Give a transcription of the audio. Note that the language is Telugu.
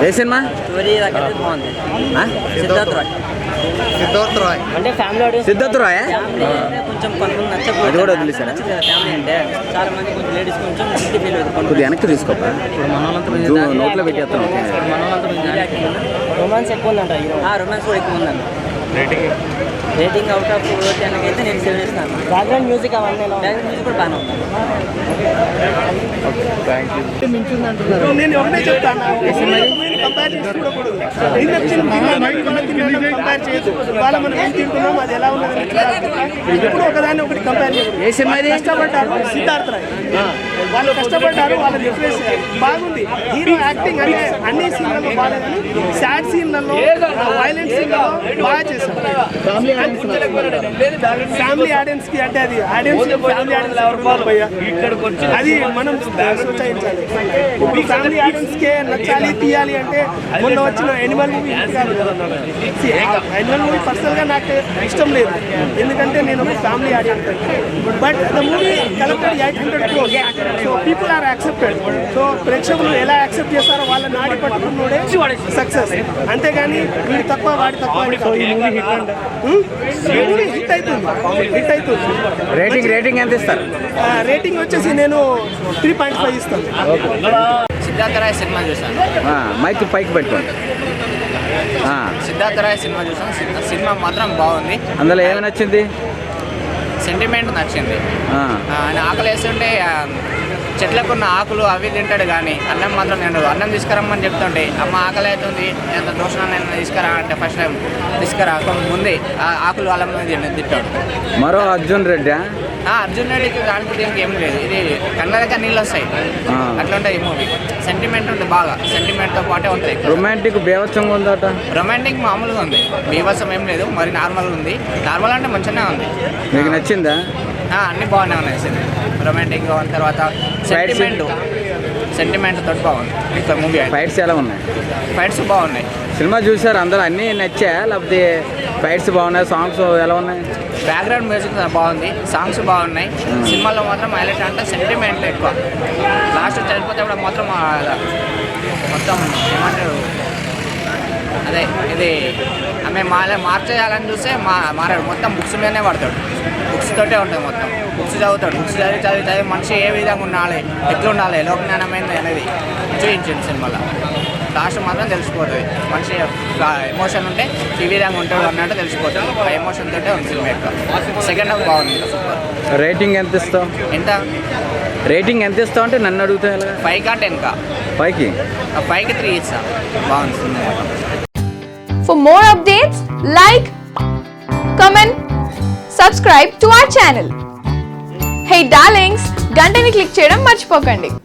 ఏ సినిమా? స్టోరీ బాగుంది. సిద్ధార్థ్ రాయ్ అంటే ఫ్యామిలీ ఆడియన్స్, సిద్ధార్థ్ రాయ్ కొంచెం కొంతమంది నచ్చకపోతే అది కూడా వదిలేసారా? ఫ్యామిలీ అంటే చాలా మంది కొంచెం లేడీస్ కొంచెం ఇంటి ఫీల్ అవుతుంది. కొద్దిగా వెనక్కి తీసుకోపా, నోట్లో పెట్టేస్తాను. రొమాన్స్ ఎక్కువ ఉందంట. రొమాన్స్ కూడా ఎక్కువ ఉందంట. రేటింగ్ అవుట్ ఆఫ్ 10 అయితే నేను 7 ఇస్తాను. బ్యాక్గ్రౌండ్ మ్యూజిక్ అవన్నీ బ్యాక్గ్రౌండ్ మ్యూజిక్ కూడా బాగానే ఉంది. నేను ఒకటే చెప్తాను, వాళ్ళ మనం ఏం తింటున్నాం అది ఎలా ఉన్నది ఇప్పుడు ఒకదాన్ని ఒకటి కంపేర్ ఏ సినిమా ఇది? కష్టపడ్డారు సిద్ధార్థ్ రాయ్, వాళ్ళు కష్టపడ్డారు, వాళ్ళ రిఫ్రెష్ బాగుంది. హీరో యాక్టింగ్ అంటే అన్ని సీన్లలో బాగాలేదని సాడ్ సీన్లలో వైలెంట్ సీన్లలో బాగా చేశారు. ఫ్యామిలీ ఆడియన్స్ కి అంటే అది ఆడియన్స్ ఫ్యామిలీ ఆడియన్స్ అది మనం సూచించాలి. ఇప్పుడు ఫ్యామిలీ ఆడియన్స్ కే నచ్చాలి తీయాలి అంటే మొన్న వచ్చిన యానిమల్ మూవీ కాదు. యానిమల్ మూవీ పర్సనల్ గా నాకు ఇష్టం లేదు, ఎందుకంటే నేను ఒక family audience. But the movie collected 800 crores. So people are accepted. So ప్రేక్షకులు ఎలా యాక్సెప్ట్ చేస్తారో వాళ్ళ నాడి పట్టుకున్నోడే సక్సెస్, అంతేగాని వీడి తక్కువ వాడి తక్కువ. హిట్ అవుతుంది. రేటింగ్ ఎంత ఇస్తారు? రేటింగ్ వచ్చేసి నేను 3.5 ఇస్తాను. సిద్ధార్థ రాయ్ సినిమా చూసాను. మైక్ పైకి పెట్టుకోండి. సిద్ధార్థ రాయ్ సినిమా చూసాను. సినిమా మాత్రం బాగుంది. అందులో ఏమి నచ్చింది? సెంటిమెంట్ నచ్చింది. ఆయన ఆకలి వేస్తుంటే చెట్లకున్న ఆకులు అవి తింటాడు, కానీ అన్నం మాత్రం నేను అన్నం తీసుకురమ్మని చెప్తుంటే అమ్మ ఆకలి అవుతుంది ఎంత దోషణ నేను తీసుకురా అంటే ఫస్ట్ టైం తీసుకురా ముందే ఆకులు అల్లం తింటాడు. మరో అర్జున్ రెడ్డి. అర్జున్ రెడ్డికి దానికి దీనికి ఏం లేదు, ఇది కళ్ళ దగ్గర నీళ్ళు వస్తాయి అట్లా ఉంటుంది ఈ మూవీ. సెంటిమెంట్ ఉంటుంది, బాగా సెంటిమెంట్తో పాటే ఉంటుంది. రొమాంటిక్ బీభత్సంగా ఉందట. రొమాంటిక్ మామూలుగా ఉంది, బీభత్సం ఏం లేదు, మరి నార్మల్గా ఉంది. నార్మల్ అంటే మంచిగానే ఉంది. మీకు నచ్చిందా? అన్నీ బాగానే ఉన్నాయి. రొమాంటిక్ తర్వాత సెంటిమెంట్ తోటి బాగుంది మూవీ. ఫైట్స్ ఎలా ఉన్నాయి? ఫైట్స్ బాగున్నాయి. సినిమా చూసారు అందరూ, అన్నీ నచ్చా లేకపోతే ఫైట్స్ బాగున్నాయి, సాంగ్స్ ఎలా ఉన్నాయి? బ్యాక్గ్రౌండ్ మ్యూజిక్ బాగుంది, సాంగ్స్ బాగున్నాయి. సినిమాలో మాత్రం హైలైట్ అంటే సెంటిమెంట్ ఎక్కువ. లాస్ట్ చనిపోతే కూడా మాత్రం మొత్తం ఏమంటారు అదే ఇది ఆమె మార్చేయాలని చూస్తే మారాడు, మొత్తం బుక్స్ మీదనే పడతాడు. బుక్స్ తోటే ఉంటుంది మొత్తం. బుక్స్ చదువుతాడు, బుక్స్ చదివి మనిషి ఏ విధంగా ఉండాలి, ఎట్లా ఉండాలి, లోకజ్ఞానమైంది అనేది చూపించింది సినిమాలో. లాస్ట్ మాత్రం తెలిసిపోతుంది మనిషి ఎమోషన్ ఉంటే ఈ విధంగా ఉంటాడు అన్నట్టు తెలిసిపోతుంది. ఆ ఎమోషన్ తోటే ఉంది సినిమా ఎక్కువ. సెకండ్ హాఫ్ బాగుంది, సూపర్. రేటింగ్ ఎంత ఇస్తావు? ఎంత రేటింగ్ ఎంత ఇస్తావు అంటే నన్ను అడుగుతా. 5కా 10కా? 5కి 3 ఇస్తా. బాగుంది cinema. For more updates, like, comment, subscribe to our channel. Hey darlings, గంటని click చేయడం మర్చిపోకండి.